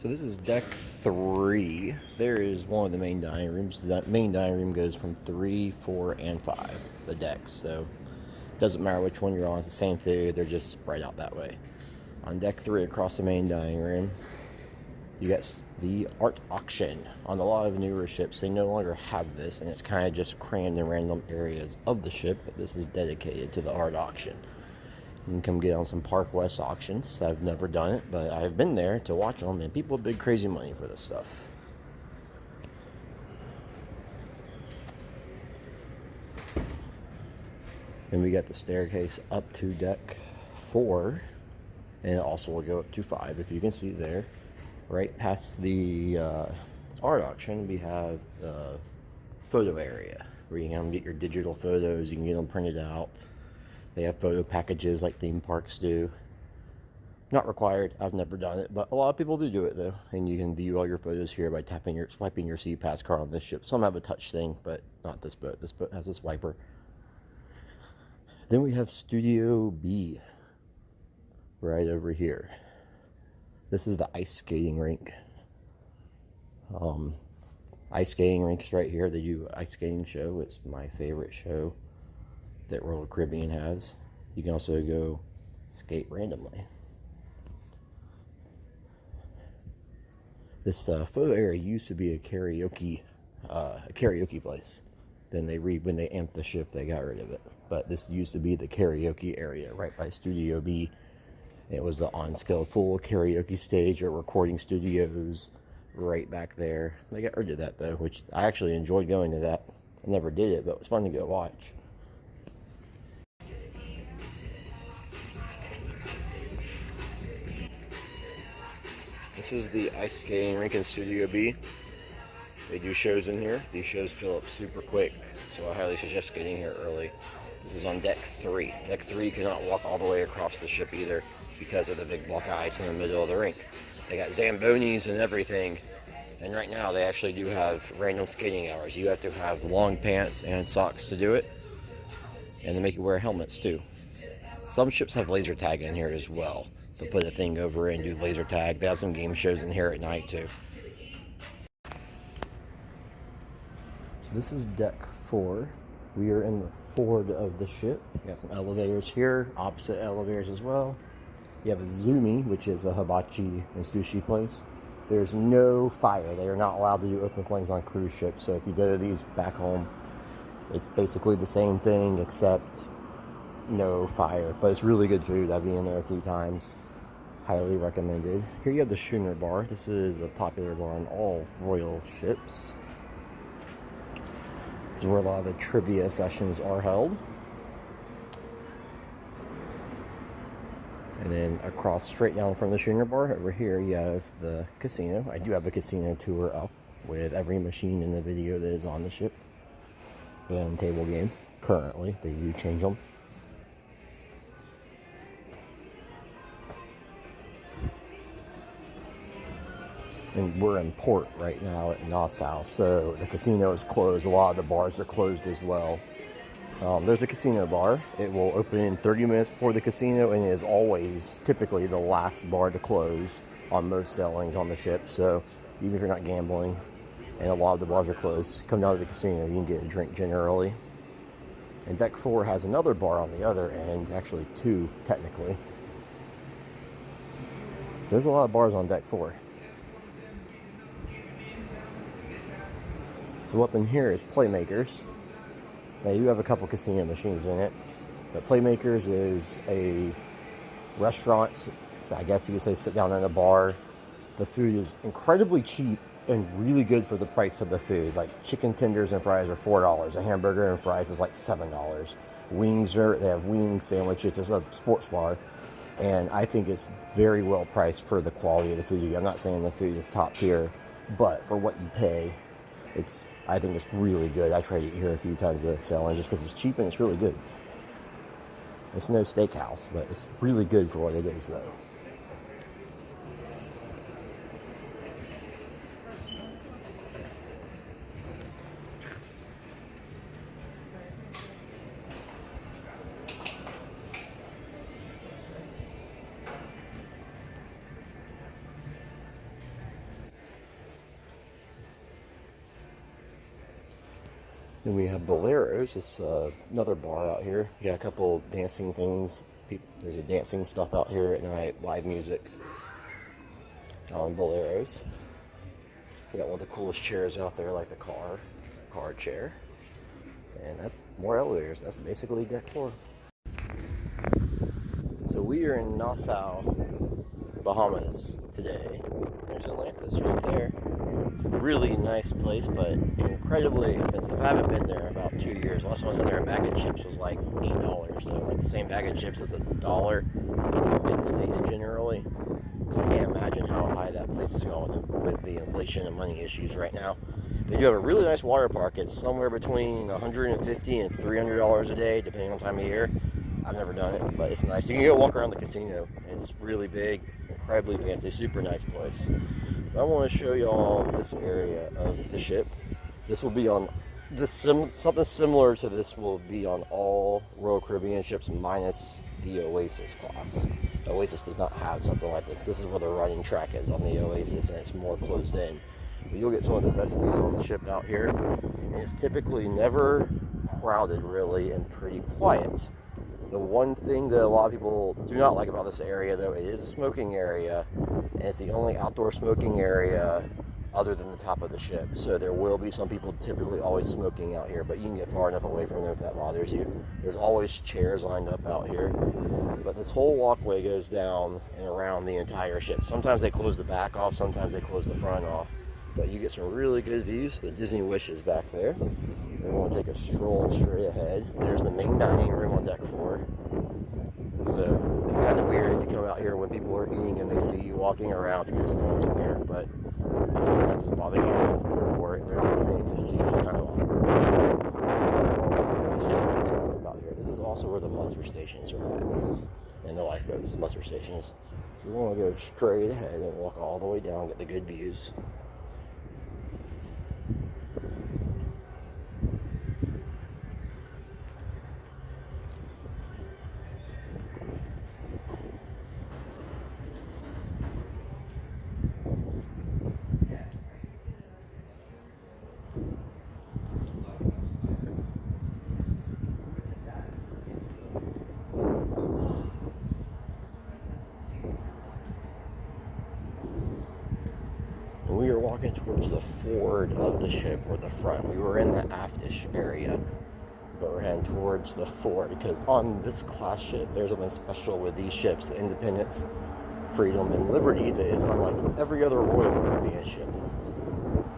So this is deck 3. There is one of the main dining rooms. The main dining room goes from 3, 4, and 5, the decks. So it doesn't matter which one you're on. It's the same food. They're just spread out that way. On deck 3 across the main dining room, you got the art auction. On a lot of newer ships, they no longer have this, and it's kind of just crammed in random areas of the ship, but this is dedicated to the art auction. You can come get on some Park West auctions. I've never done it, but I've been there to watch them, and people have big crazy money for this stuff. And we got the staircase up to deck 4, and it also will go up to 5, if you can see there. Right past the art auction, we have the photo area, where you can come get your digital photos, you can get them printed out. They have photo packages like theme parks do. Not required. I've never done it, but a lot of people do it though. And you can view all your photos here by swiping your SeaPass card on this ship. Some have a touch thing, but not this boat. This boat has a swiper. Then we have Studio B right over here. This is the ice skating rink. Ice skating rinks right here. They do ice skating show. It's my favorite show that Royal Caribbean has. You can also go skate randomly. This photo area used to be a karaoke place. Then when they amped the ship, they got rid of it. But this used to be the karaoke area right by Studio B. It was the on-scale full karaoke stage or recording studios right back there. They got rid of that though, which I actually enjoyed going to that. I never did it, but it was fun to go watch. This is the ice skating rink in Studio B. They do shows in here. These shows fill up super quick, so I highly suggest getting here early. This is on deck 3. Deck 3 cannot walk all the way across the ship either because of the big block of ice in the middle of the rink. They got Zambonis and everything, and right now they actually do have random skating hours. You have to have long pants and socks to do it, and they make you wear helmets too. Some ships have laser tag in here as well. They'll put a thing over it and do laser tag. They have some game shows in here at night too. So this is deck 4. We are in the forward of the ship. You got some elevators here, opposite elevators as well. You have a Zumi, which is a hibachi and sushi place. There's no fire. They are not allowed to do open flames on cruise ships. So if you go to these back home, it's basically the same thing except no fire. But it's really good food. I've eaten there a few times. Highly recommended. Here you have the Schooner Bar. This is a popular bar on all royal ships. This is where a lot of the trivia sessions are held. And then across, straight down from the Schooner Bar, over here you have the casino. I do have a casino tour up with every machine in the video that is on the ship. And table game, currently. They do change them. And we're in port right now at Nassau, so the casino is closed. A lot of the bars are closed as well. There's the casino bar. It will open in 30 minutes before the casino, and it is always typically the last bar to close on most sailings on the ship. So even if you're not gambling and a lot of the bars are closed, come down to the casino, you can get a drink generally. And deck 4 has another bar on the other end, actually 2 technically. There's a lot of bars on deck 4. So up in here is Playmakers. They do have a couple casino machines in it. But Playmakers is a restaurant, so I guess you could say sit down in a bar. The food is incredibly cheap and really good for the price of the food. Like chicken tenders and fries are $4. A hamburger and fries is like $7. They have wing sandwiches. It's a sports bar. And I think it's very well priced for the quality of the food. I'm not saying the food is top tier, but for what you pay, I think it's really good. I tried to eat here a few times at sailing just because it's cheap and it's really good. It's no steakhouse, but it's really good for what it is though. Then we have Boleros. It's another bar out here. You got a couple dancing things. There's a dancing stuff out here at night, live music on Boleros. We got one of the coolest chairs out there, like the car chair. And that's more elevators. That's basically deck 4. So we are in Nassau, Bahamas today. There's Atlantis right there. It's a really nice place, but incredibly expensive. I haven't been there in about 2 years. Last time I was in there, a bag of chips was like $8. So like the same bag of chips is $1 in the States generally. So I can't imagine how high that place is going with the inflation and money issues right now. They do have a really nice water park. It's somewhere between $150 and $300 a day, depending on time of year. I've never done it, but it's nice. You can go walk around the casino. It's really big, incredibly fancy, super nice place. But I want to show y'all this area of the ship. This will be on something similar to this will be on all Royal Caribbean ships minus the Oasis class. Oasis does not have something like this. This is where the running track is on the Oasis, and it's more closed in. But you'll get some of the best views on the ship out here, and it's typically never crowded really and pretty quiet. The one thing that a lot of people do not like about this area, though, it is a smoking area, and it's the only outdoor smoking area other than the top of the ship. So there will be some people typically always smoking out here, but you can get far enough away from them if that bothers you. There's always chairs lined up out here. But this whole walkway goes down and around the entire ship. Sometimes they close the back off, sometimes they close the front off. But you get some really good views. The Disney Wish is back there. We're going to take a stroll straight ahead. There's the main dining room on deck 4. So it's kind of weird if you come out here when people are eating and they see you walking around if you're just standing there. But that doesn't bother you. Go for it. They're not paying attention to you. It's just kind of awkward. All these nice chairs about here. This is also where the muster stations are at. And the lifeboats, muster stations. So we want to go straight ahead and walk all the way down, get the good views. We are walking towards the forward of the ship, or the front. We were in the aftish area, but we're heading towards the forward because on this class ship, there's something special with these ships, the Independence, Freedom, and Liberty, that is unlike every other Royal Caribbean ship.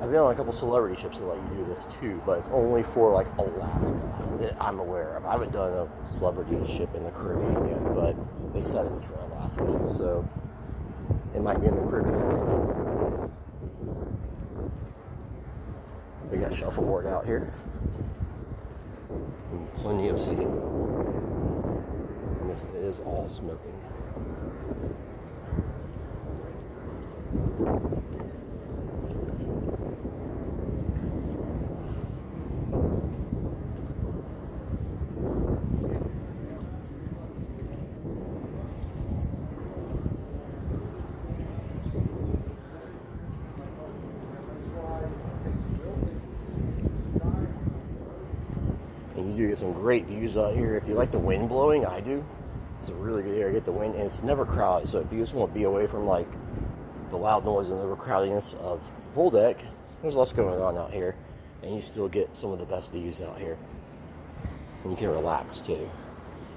I've been on a couple celebrity ships that let you do this too, but it's only for like Alaska that I'm aware of. I haven't done a celebrity ship in the Caribbean yet, but they said it was for Alaska, so it might be in the Caribbean. We got shuffleboard out here, and plenty of seating, and this is all smoking. And you do get some great views out here. If you like the wind blowing, I do. It's a really good area to get the wind, and it's never crowded. So if you just want to be away from like the loud noise and overcrowdedness of the pool deck, there's less going on out here, and you still get some of the best views out here. And you can relax too.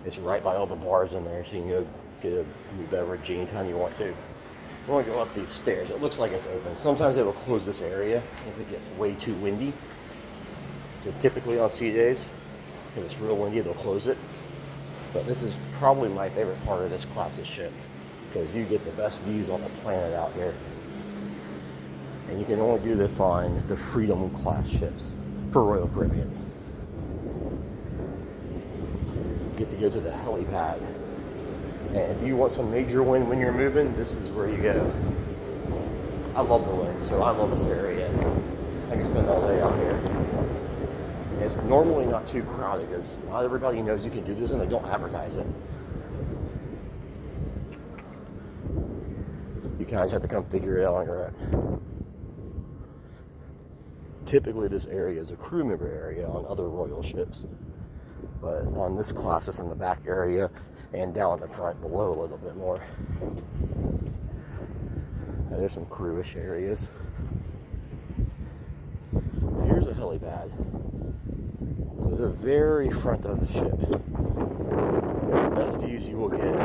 It's right by all the bars in there, so you can go get a new beverage anytime you want to. We want to go up these stairs. It looks like it's open. Sometimes they will close this area if it gets way too windy. So typically on sea days, if it's real windy, they'll close it. But this is probably my favorite part of this class of ship, because you get the best views on the planet out here. And you can only do this on the Freedom class ships for Royal Caribbean. You get to go to the helipad. And if you want some major wind when you're moving, this is where you go. I love the wind, so I love this area. I can spend all day out here. It's normally not too crowded because not everybody knows you can do this and they don't advertise it. You kind of just have to come figure it out on your own. typically this area is a crew member area on other royal ships. But on this class, it's in the back area and down in the front below a little bit more. Now, there's some crewish areas. Here's a helipad. So the very front of the ship. Best views you will get.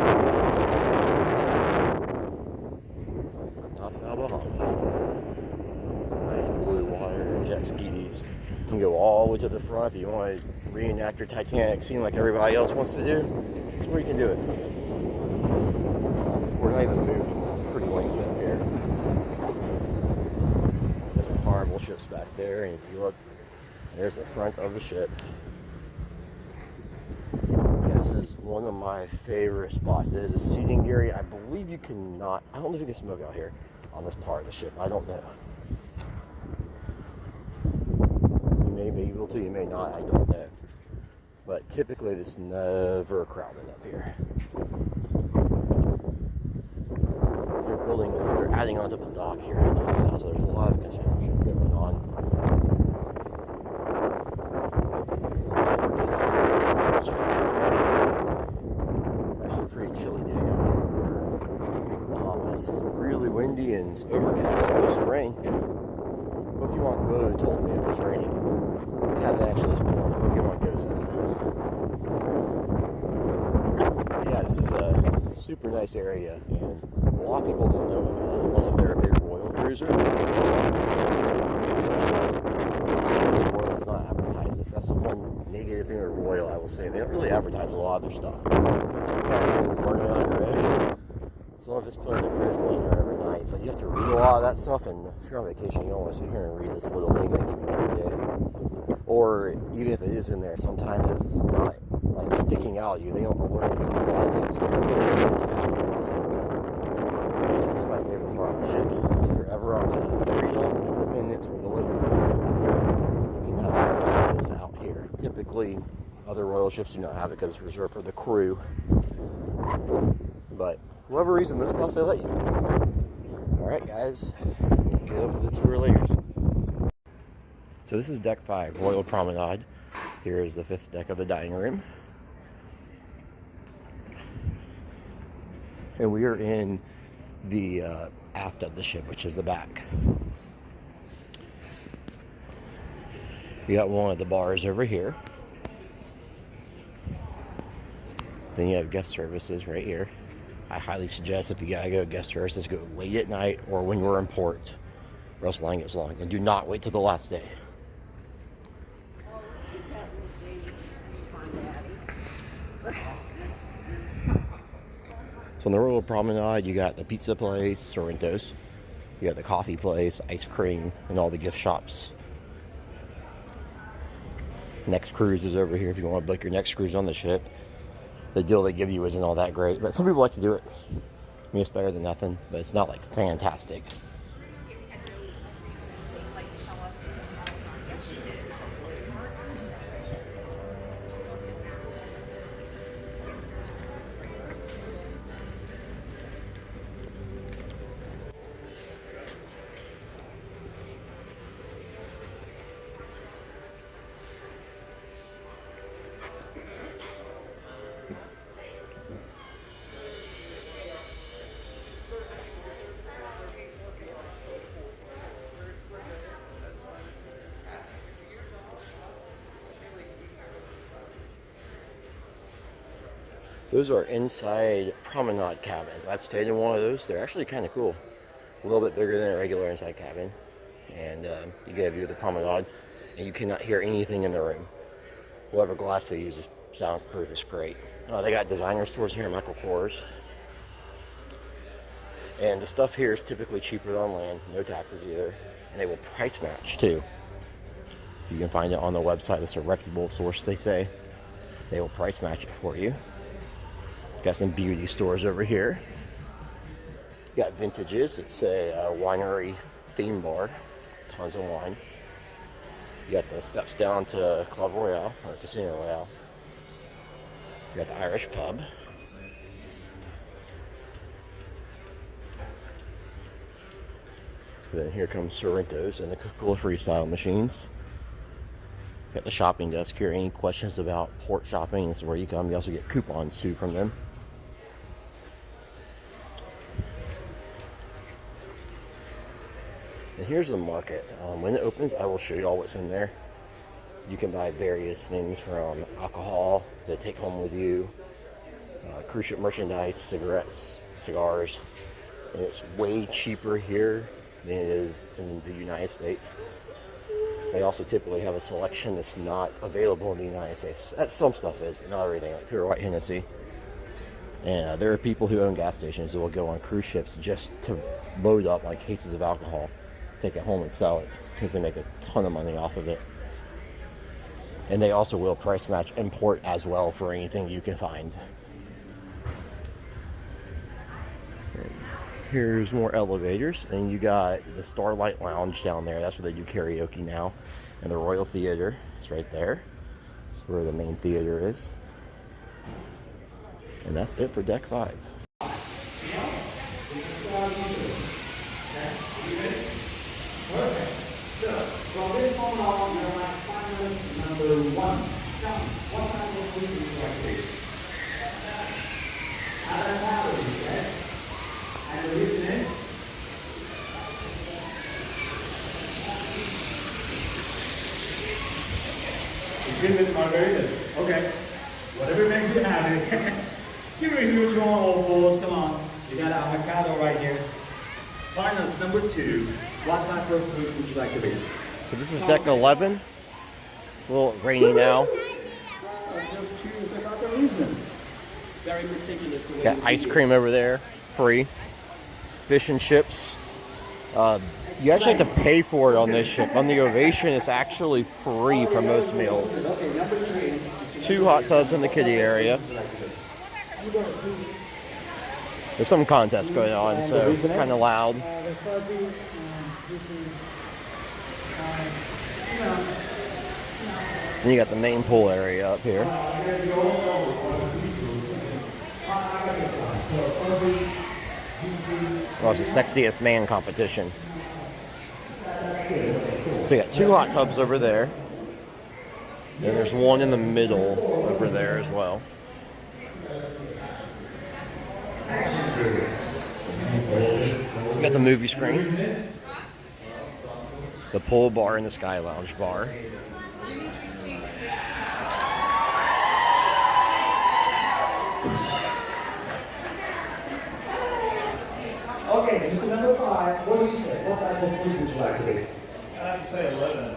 Nassau, Bahamas. Nice blue water, jet skis. You can go all the way to the front if you want to reenact your Titanic scene like everybody else wants to do. That's where you can do it. We're not even moving. It's pretty windy up here. There's some horrible ships back there, and if you look, there's the front of the ship. Yeah, this is one of my favorite spots. It is a seating area. I believe you cannot, I don't know if you can smoke out here on this part of the ship. I don't know. You may be able to, you may not, I don't know. But typically it's never crowded up here. They're building this, they're adding onto the dock here in Nassau, so there's a lot of construction going on. Actually a pretty chilly day out here for Bahamas. Really windy and overcast. It's supposed to rain. Pokemon Go told me it was raining. It hasn't actually stormed. Pokemon Go says it is. Yeah, this is a super nice area, and a lot of people don't know about it unless if they're a big royal cruiser. Royal does not advertise this. That's the one negative thing with Royal, I will say. They don't really advertise a lot of their stuff. You kind of have to learn it on your own. Some of it's put on the cruise liner every night, but you have to read a lot of that stuff, and if you're on vacation, you don't want to sit here and read this little thing they give you every day. Or even if it is in there, sometimes it's not like sticking out at you. They don't alert you to a lot of things because it's getting kind of yeah, this is my favorite part of the ship. If you're ever on the Freedom, the Independence, or the Liberty, you can have access to this out here. Typically, other royal ships do not have it because it's reserved for the crew. But for whatever reason, this class they let you. Alright guys, get up to the tour layers. So this is deck 5, Royal Promenade. Here is the 5th deck of the dining room. And we are in the aft of the ship, which is the back. You got one of the bars over here. Then you have guest services right here. I highly suggest if you gotta go guest services, go late at night or when you're in port, or else the line gets long. And do not wait till the last day. So on the Royal Promenade, you got the pizza place, Sorrento's. You got the coffee place, ice cream, and all the gift shops. Next cruise is over here if you want to book your next cruise on the ship. The deal they give you isn't all that great, but some people like to do it. I mean, it's better than nothing, but it's not like fantastic. Those are inside promenade cabins. I've stayed in one of those. They're actually kind of cool. A little bit bigger than a regular inside cabin. And you get a view of the promenade, and you cannot hear anything in the room. Whatever glass they use is soundproof. It's great. They got designer stores here, Michael Kors. And the stuff here is typically cheaper than on land. No taxes either. And they will price match too. You can find it on the website. It's a reputable source, they say. They will price match it for you. Got some beauty stores over here. Got vintages. It's a winery theme bar. Tons of wine. You got the steps down to Club Royale or Casino Royale. You got the Irish pub. Then here comes Sorrento's and the Coca-Cola Freestyle machines. Got the shopping desk here. Any questions about port shopping, this is where you come. You also get coupons too from them. And here's the market. When it opens, I will show you all what's in there. You can buy various things from alcohol to take home with you, cruise ship merchandise, cigarettes, cigars. And it's way cheaper here than it is in the United States. They also typically have a selection that's not available in the United States. Some stuff is, but not everything, like pure white Hennessy. And there are people who own gas stations that will go on cruise ships just to load up on cases of alcohol, take it home and sell it, because they make a ton of money off of it. And they also will price match import as well for anything you can find. Here's more elevators, and you got the Starlight Lounge down there. That's where they do karaoke now. And the Royal Theater is right there. That's where the main theater is. And that's it for Deck 5. Perfect. So, from this point on, you're my finalist number 1. Tell me, what type of food would you like to eat? Other calories, yes? And the reason is? You good with margaritas? Okay. Whatever makes you happy. Give me a huge round of applause. Come on. You got avocado right here. Finals number 2. What type of food would you like to eat? So this is Deck 11. It's a little rainy now. I'm just curious about the reason. Very meticulous. The way Got ice cream over there, free. Fish and chips. You actually have to pay for it on this ship. On the Ovation, it's actually free for most meals. Okay, number 3. 2 hot tubs in the kiddie area. There's some contest going on, so it's kind of loud. And you got the main pool area up here. Well, it's the sexiest man competition. So you got 2 hot tubs over there. And there's one in the middle over there as well. You got the movie screen, the pool bar, and the Sky Lounge bar. Okay, Mr. Number 5, what do you say? What type of food would you like to eat? I have to say 11.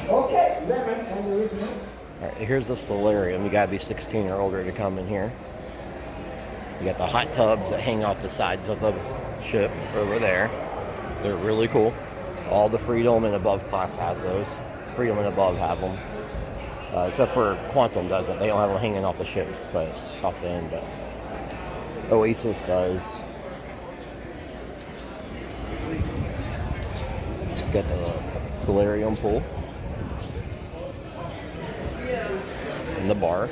Okay, 11, and the reason is? Alright, here's the solarium. You gotta be 16 or older to come in here. You got the hot tubs that hang off the sides of the ship over there. They're really cool. All the Freedom and Above class has those. Freedom and Above have them. Except for Quantum doesn't. They don't have them hanging off the ships, but off the end. But Oasis does. Got the solarium pool. And the bar.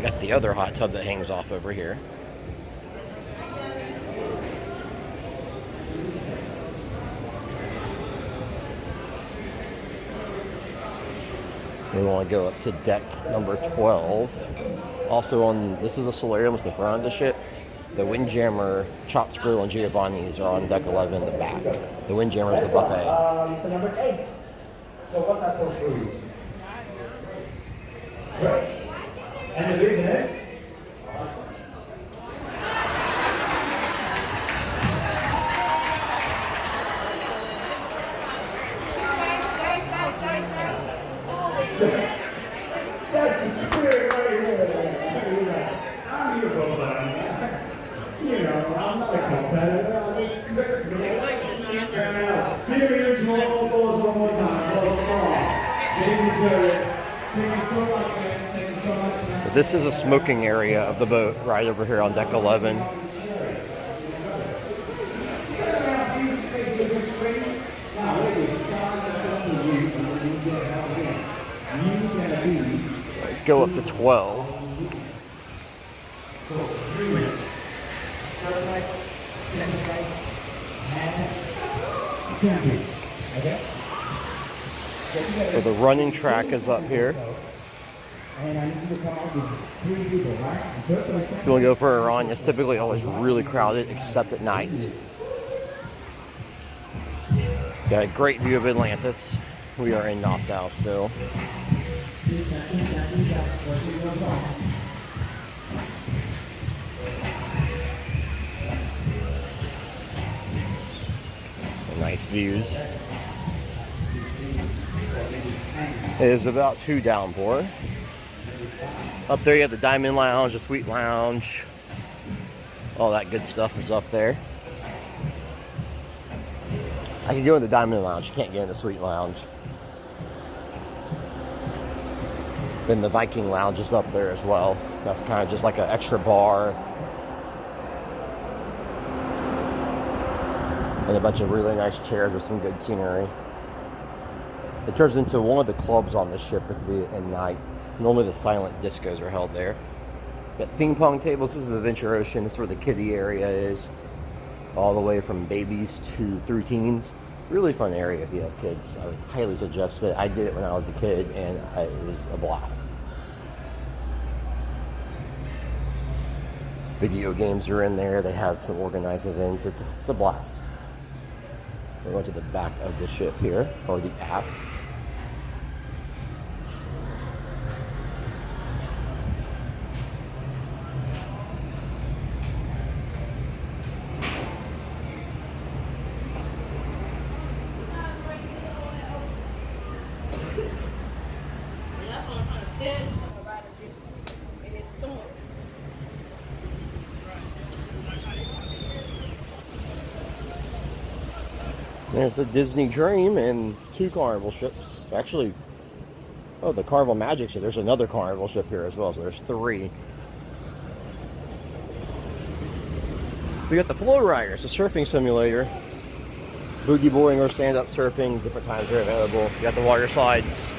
Got the other hot tub that hangs off over here. We want to go up to deck number 12. Also on, this is a solarium, it's the front of the ship. The Windjammer, Chopped Squirrel, and Giovanni's are on deck 11 in the back. The Windjammer is the buffet. Mr. Number 8. So what type of food? Great. And the reason is? That's the spirit right here. I'm here for fun. You know, I'm not a competitor. I'm just give me a draw applause one more time. Thank you, sir. Thank you so much, man. Thank you so much, man. So this is a smoking area of the boat right over here on deck 11. go up to 12. So 3 minutes. First bites, second bites, and 10 feet. Okay? So the running track is up here. And I need you to come out with 3 people, right? If you want to go for a run, it's typically always really crowded, except at night. Got a great view of Atlantis. We are in Nassau still. Nice views. It is about to downpour. Up there you have the Diamond Lounge, the Suite Lounge. All that good stuff is up there. I can go in the Diamond Lounge, you can't get in the Suite Lounge. Then the Viking Lounge is up there as well. That's kind of just like an extra bar. And a bunch of really nice chairs with some good scenery. It turns into one of the clubs on the ship at night. Normally the silent discos are held there. Got ping pong tables. This is the Venture Ocean. This is where the kiddie area is. All the way from babies through teens. Really fun area if you have kids. I would highly suggest it. I did it when I was a kid and it was a blast. Video games are in there. They have some organized events. It's a blast. We're going to the back of the ship here, or the aft. There's the Disney Dream and 2 Carnival ships. Actually, oh, the Carnival Magic ship. There's another Carnival ship here as well, so there's 3. We got the Flowrider. It's a surfing simulator. Boogie boarding or stand-up surfing. Different times are available. You got the water slides.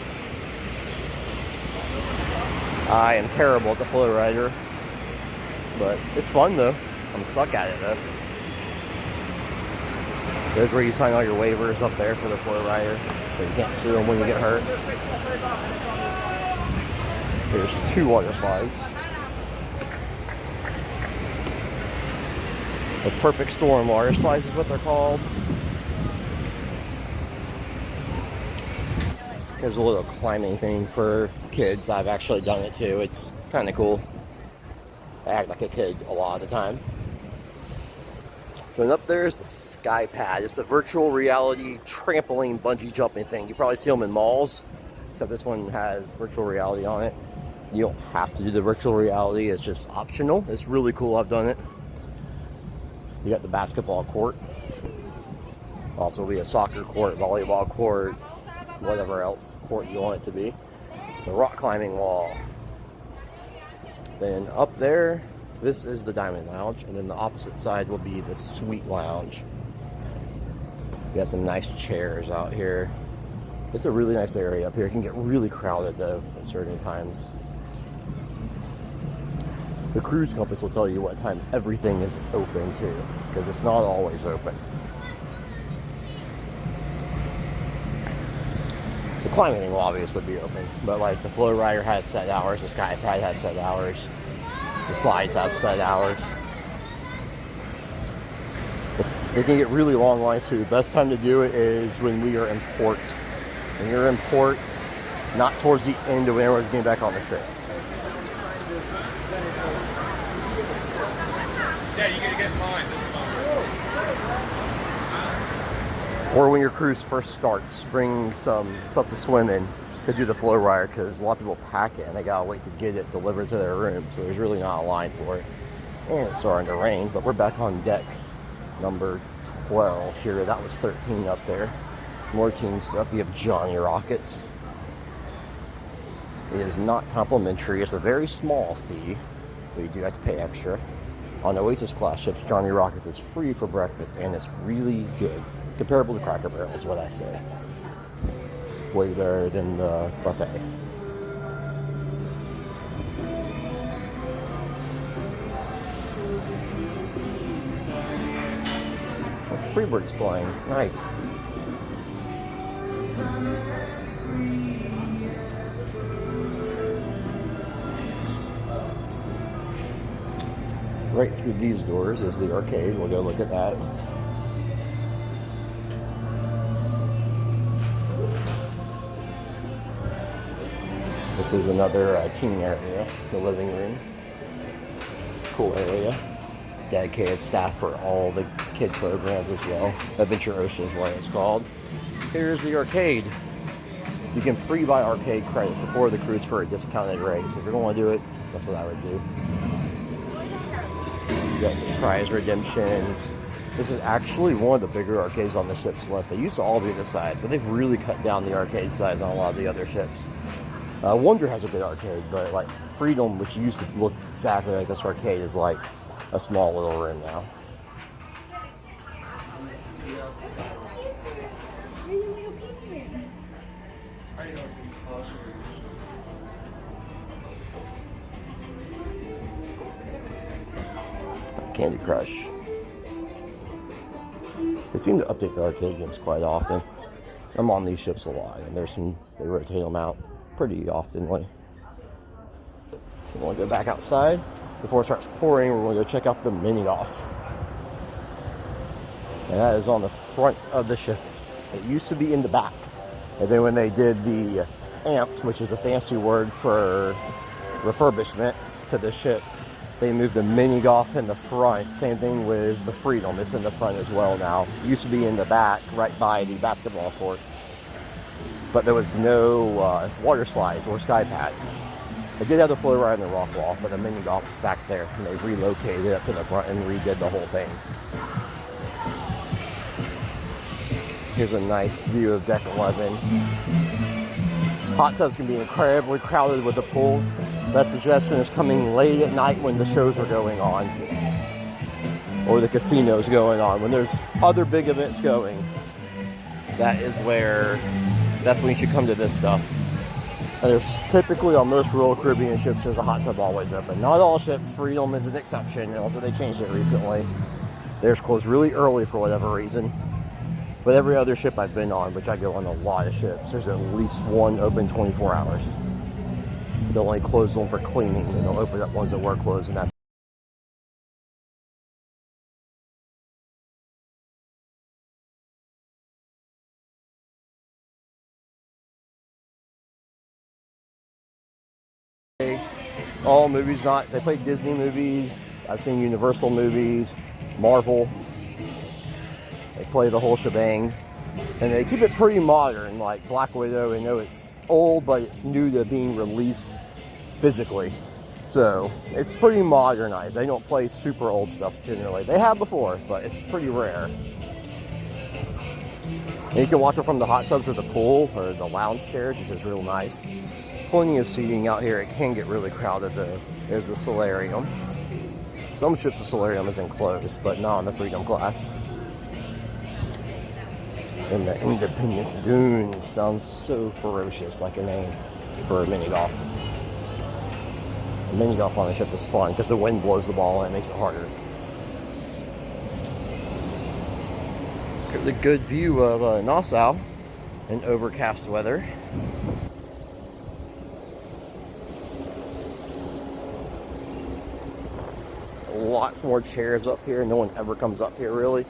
I am terrible at the Flowrider, but it's fun though. I'm stuck at it though. There's where you sign all your waivers up there for the Flowrider, so you can't sue them when you get hurt. There's 2 water slides. The Perfect Storm water slides is what they're called. There's a little climbing thing for kids. I've actually done it too. It's kind of cool. I act like a kid a lot of the time. Then up there is the Sky Pad. It's a virtual reality trampoline bungee jumping thing. You probably see them in malls, except this one has virtual reality on it. You don't have to do the virtual reality. It's just optional. It's really cool. I've done it. You got the basketball court. Also be a soccer court, volleyball court, whatever else court you want it to be. The rock climbing wall. Then up there, this is the Diamond Lounge, and then the opposite side will be the Suite Lounge. You got some nice chairs out here. It's a really nice area up here. It can get really crowded though at certain times. The cruise compass will tell you what time everything is open too, because it's not always open. The climbing thing will obviously be open, but like the Flowrider has set hours, the Sky Pad has set hours, the slides have set hours. They can get really long lines too. The best time to do it is when we are in port. When you're in port, not towards the end of when everyone's getting back on the ship. Yeah, you gotta get mine. Or when your cruise first starts, bring some stuff to swim in to do the Flowrider, because a lot of people pack it and they gotta wait to get it delivered to their room, so there's really not a line for it. And it's starting to rain, but we're back on deck number 12 here. That was 13 up there. More teen stuff. You have Johnny Rockets. It is not complimentary. It's a very small fee, but you do have to pay extra. On Oasis class ships, Johnny Rockets is free for breakfast, and it's really good. Comparable to Cracker Barrel is what I say. Way better than the buffet. Freebirds playing. Nice. Right through these doors is the arcade. We'll go look at that. This is another teen area, the living room. Cool area. Dedicated staff for all the kid programs as well. Adventure Ocean is what it's called. Here's the arcade. You can pre-buy arcade credits before the cruise for a discounted rate. So if you're going to do it, that's what I would do. You got the prize redemptions. This is actually one of the bigger arcades on the ship's left. They used to all be this size, but they've really cut down the arcade size on a lot of the other ships. Wonder has a good arcade, but like Freedom, which used to look exactly like this arcade, is like a small little room now. Candy Crush. They seem to update the arcade games quite often. I'm on these ships a lot, and they rotate them out pretty often. We want to go back outside. Before it starts pouring, we're going to go check out the mini golf. And that is on the front of the ship. It used to be in the back. And then when they did the amped, which is a fancy word for refurbishment to the ship, they moved the mini golf in the front. Same thing with the Freedom. It's in the front as well now. It used to be in the back, right by the basketball court. But there was no water slides or sky pad. They did have the flowrider and the rock wall, but the mini golf was back there, and they relocated it up to the front and redid the whole thing. Here's a nice view of deck 11. Hot tubs can be incredibly crowded with the pool. That suggestion is coming late at night when the shows are going on, or the casino's going on. When there's other big events going, that's when you should come to this stuff. And there's typically, on most Royal Caribbean ships, there's a hot tub always open. Not all ships. Freedom is an exception, and also they changed it recently. Theirs closed really early for whatever reason. But every other ship I've been on, which I go on a lot of ships, there's at least one open 24 hours. They'll only close them for cleaning, and they'll open up ones that were closed, and that's all movies. They play Disney movies. I've seen Universal movies, Marvel. They play the whole shebang, and they keep it pretty modern. Like Black Widow, they know it's old, but it's new to being released physically, so it's pretty modernized. They don't play super old stuff generally. They have before, but it's pretty rare. And you can watch it from the hot tubs or the pool or the lounge chairs, which is real nice. Plenty of seating out here. It can get really crowded though. There's the solarium. Some ships the solarium is enclosed, but not on the Freedom class. And the Independence Dunes sounds so ferocious, like a name for a mini golf. A mini golf on a ship is fun because the wind blows the ball and it makes it harder. Here's a good view of Nassau in overcast weather. Lots more chairs up here. No one ever comes up here really,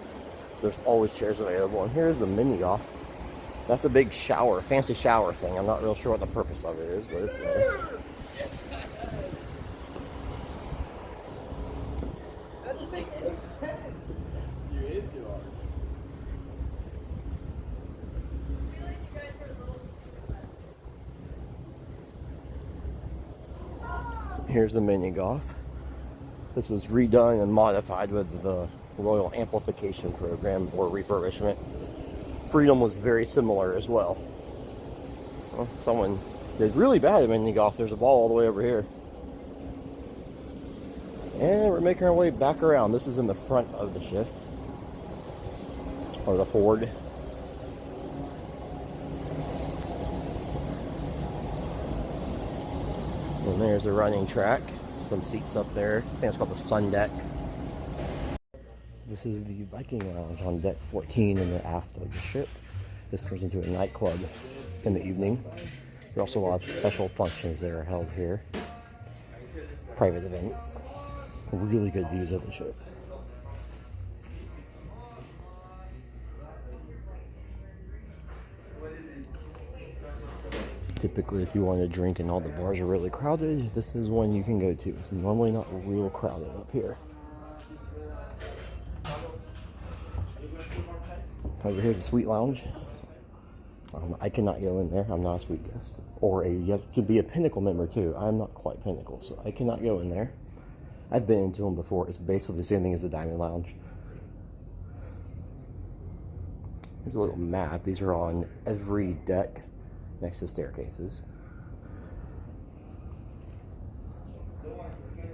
so there's always chairs available. And here's the mini golf. That's a big shower, fancy shower thing. I'm not real sure what the purpose of it is, but it's there. That doesn't make any sense. You're into art. I feel like you guys are a little too So here's the mini golf. This was redone and modified with the Royal Amplification Program or refurbishment. Freedom was very similar as well. Well, someone did really bad at mini golf. There's a ball all the way over here. And we're making our way back around. This is in the front of the ship, or the forward. And there's the running track. Some seats up there. I think it's called the sun deck. This is the Viking Lounge on deck 14 in the aft of the ship. This turns into a nightclub in the evening. There are also a lot of special functions that are held here. Private events. Really good views of the ship. Typically, if you want to drink and all the bars are really crowded, this is one you can go to. It's normally not real crowded up here. Over here's a suite lounge. I cannot go in there. I'm not a suite guest. Or you have to be a Pinnacle member too. I'm not quite Pinnacle, so I cannot go in there. I've been into them before. It's basically the same thing as the Diamond Lounge. Here's a little map. These are on every deck next to staircases.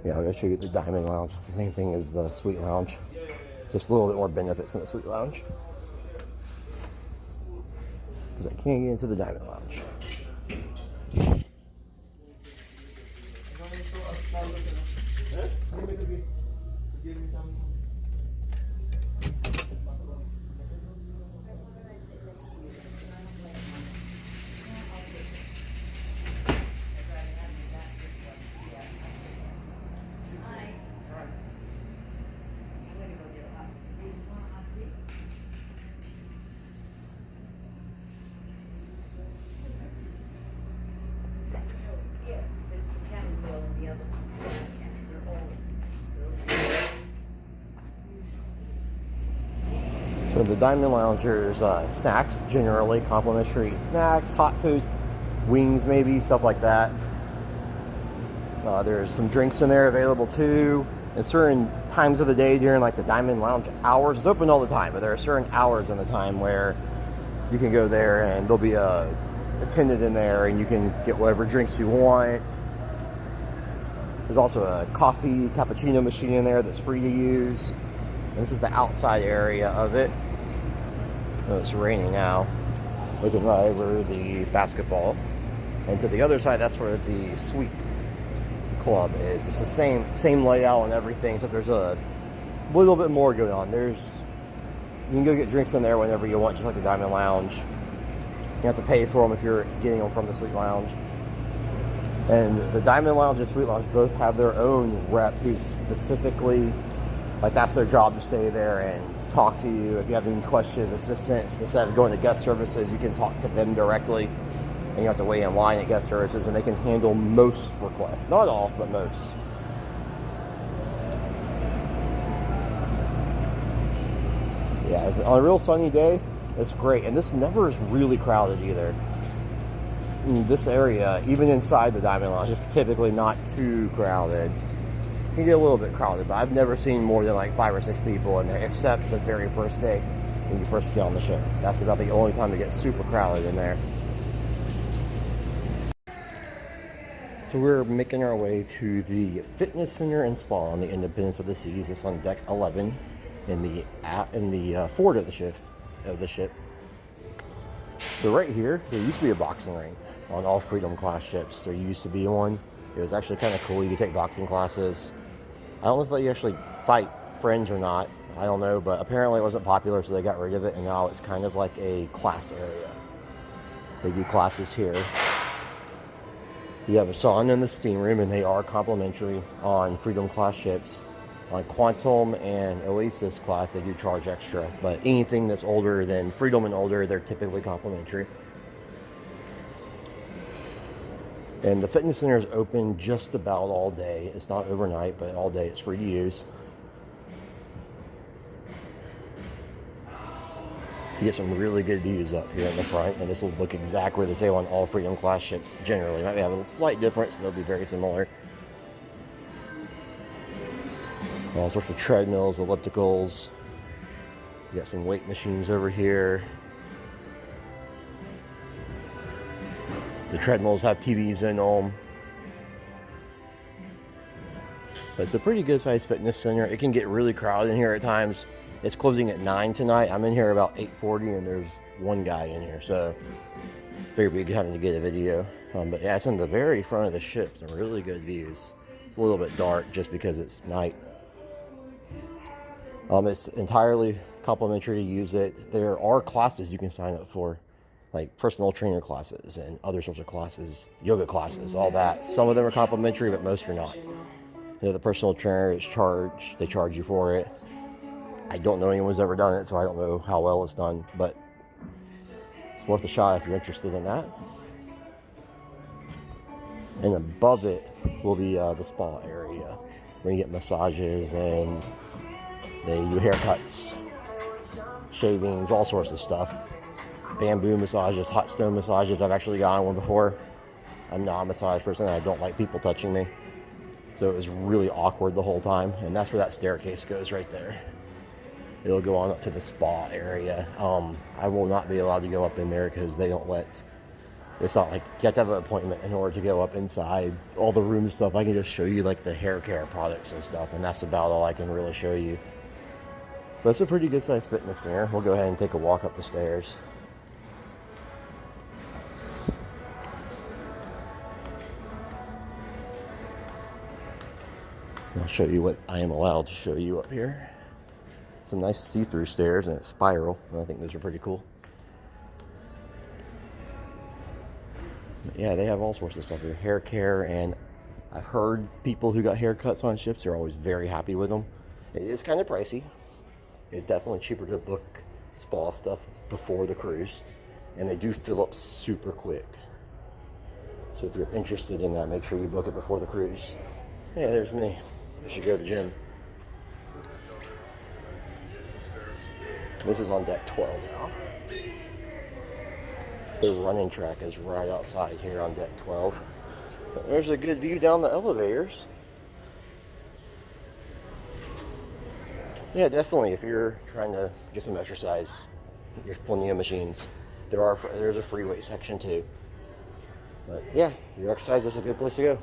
Yeah, I'll show you the Diamond Lounge. It's the same thing as the Suite Lounge. Just a little bit more benefits in the Suite Lounge. Because I can't get into the Diamond Lounge. So the Diamond Lounge, there's snacks, generally complimentary snacks, hot foods, wings maybe, stuff like that. There's some drinks in there available too. And certain times of the day during like the Diamond Lounge hours, it's open all the time, but there are certain hours in the time where you can go there and there'll be a attendant in there and you can get whatever drinks you want. There's also a coffee cappuccino machine in there that's free to use. And this is the outside area of it. Oh, it's raining now. Looking right over the basketball. And to the other side, that's where the suite club is. It's the same layout and everything, except there's a little bit more going on. You can go get drinks in there whenever you want, just like the Diamond Lounge. You have to pay for them if you're getting them from the Suite Lounge. And the Diamond Lounge and Suite Lounge both have their own rep who's specifically, like, that's their job to stay there and talk to you. If you have any questions, assistance, instead of going to guest services, you can talk to them directly. And you have to wait in line at guest services, and they can handle most requests. Not all, but most. Yeah, on a real sunny day, it's great. And this never is really crowded either. In this area, even inside the Diamond Lounge, it's typically not too crowded. It can get a little bit crowded, but I've never seen more than like 5 or 6 people in there, except the very first day when you first get on the ship. That's about the only time it gets super crowded in there. So we're making our way to the fitness center and spa on the Independence of the Seas. It's on deck 11 in the forward of the ship. So right here, there used to be a boxing ring on all Freedom class ships. There used to be one. It was actually kind of cool. You could take boxing classes. I don't know if they actually fight friends or not. I don't know, but apparently it wasn't popular, so they got rid of it, and now it's kind of like a class area. They do classes here. You have a sauna in the steam room, and they are complimentary on Freedom class ships. On Quantum and Oasis class, they do charge extra, but anything that's older than Freedom and older, they're typically complimentary. And the fitness center is open just about all day. It's not overnight, but all day it's free to use. You get some really good views up here in the front, and this will look exactly the same on all Freedom class ships generally. Might have a slight difference, but it'll be very similar. All sorts of treadmills, ellipticals. You got some weight machines over here. The treadmills have TVs in them. But it's a pretty good sized fitness center. It can get really crowded in here at times. It's closing at 9 tonight. I'm in here about 8:40 and there's one guy in here. So figured we'd having to get a video. But yeah, it's in the very front of the ship. Some really good views. It's a little bit dark just because it's night. It's entirely complimentary to use it. There are classes you can sign up for, like personal trainer classes and other sorts of classes, yoga classes, all that. Some of them are complimentary, but most are not. The personal trainer is charged. They charge you for it. I don't know anyone's ever done it, so I don't know how well it's done, but it's worth a shot if you're interested in that. And above it will be the spa area where you get massages and they do haircuts, shavings, all sorts of stuff. Bamboo massages, hot stone massages. I've actually gotten one before. I'm not a massage person. I don't like people touching me. So it was really awkward the whole time. And that's where that staircase goes right there. It'll go on up to the spa area. I will not be allowed to go up in there because they don't let, it's not like you have to have an appointment in order to go up inside all the room stuff. I can just show you like the hair care products and stuff, and that's about all I can really show you. But it's a pretty good sized fitness center. We'll go ahead and take a walk up the stairs. I'll show you what I am allowed to show you up here. Some nice see-through stairs and a spiral. I think those are pretty cool. But yeah, they have all sorts of stuff here. Hair care, and I've heard people who got haircuts on ships are always very happy with them. It is kind of pricey. It's definitely cheaper to book spa stuff before the cruise. And they do fill up super quick. So if you're interested in that, make sure you book it before the cruise. Yeah, there's me. I should go to the gym. This is on deck 12 now. The running track is right outside here on deck 12. But there's a good view down the elevators. Yeah, definitely. If you're trying to get some exercise, there's plenty of machines. There's a free weight section too. But yeah, your exercise is a good place to go.